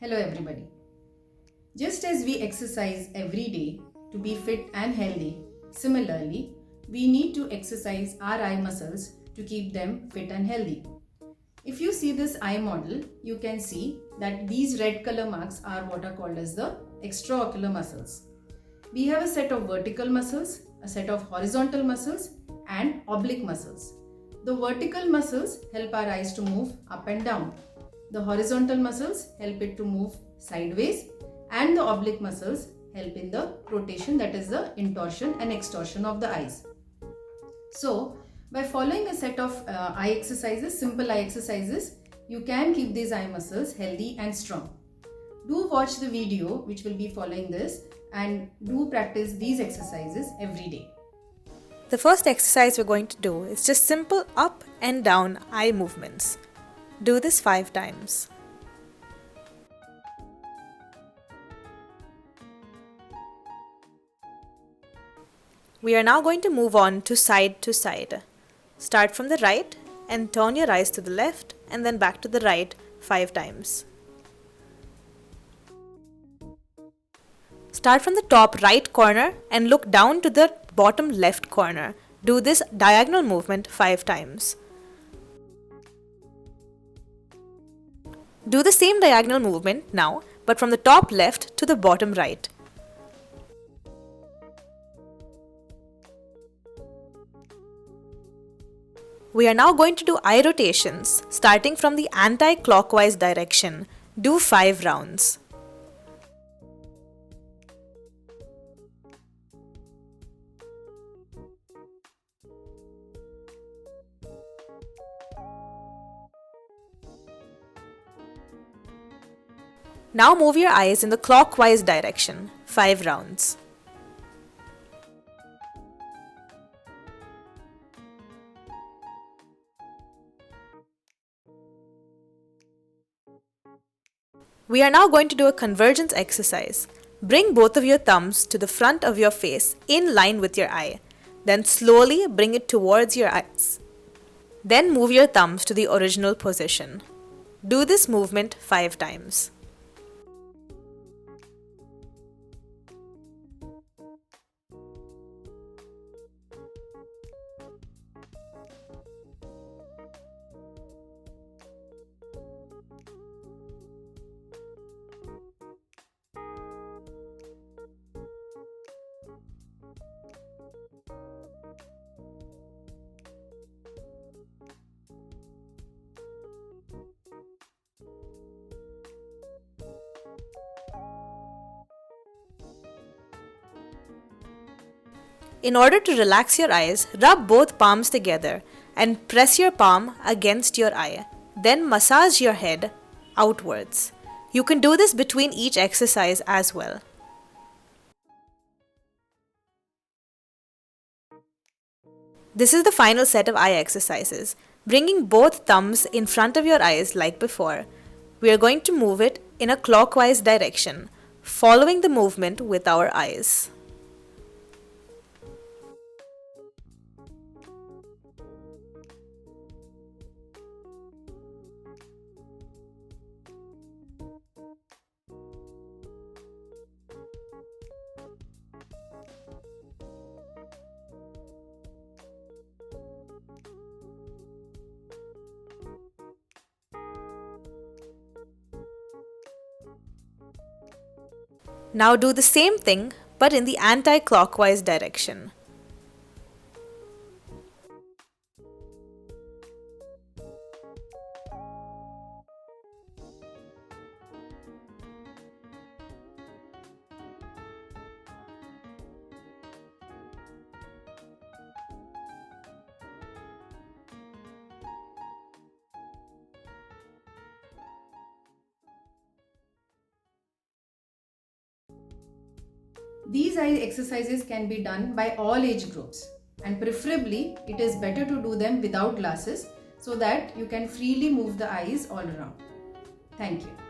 Hello everybody. Just as we exercise every day to be fit and healthy, similarly, we need to exercise our eye muscles to keep them fit and healthy. If you see this eye model, you can see that these red color marks are what are called as the extraocular muscles. We have a set of vertical muscles, a set of horizontal muscles and oblique muscles. The vertical muscles help our eyes to move up and down. The horizontal muscles help it to move sideways and the oblique muscles help in the rotation, that is the intorsion and extorsion of the eyes. So, by following a set of eye exercises, simple eye exercises, you can keep these eye muscles healthy and strong. Do watch the video which will be following this and do practice these exercises every day. The first exercise we're going to do is just simple up and down eye movements. Do this 5 times. We are now going to move on to side. Start from the right and turn your eyes to the left and then back to the right 5 times. Start from the top right corner and look down to the bottom left corner. Do this diagonal movement 5 times. Do the same diagonal movement now, but from the top left to the bottom right. We are now going to do eye rotations, starting from the anti-clockwise direction. Do 5 rounds. Now move your eyes in the clockwise direction, 5 rounds. We are now going to do a convergence exercise. Bring both of your thumbs to the front of your face in line with your eye. Then slowly bring it towards your eyes. Then move your thumbs to the original position. Do this movement 5 times. In order to relax your eyes, rub both palms together and press your palm against your eye. Then massage your head outwards. You can do this between each exercise as well. This is the final set of eye exercises. Bringing both thumbs in front of your eyes like before, we are going to move it in a clockwise direction, following the movement with our eyes. Now do the same thing but in the anti-clockwise direction. These eye exercises can be done by all age groups and preferably it is better to do them without glasses so that you can freely move the eyes all around. Thank you.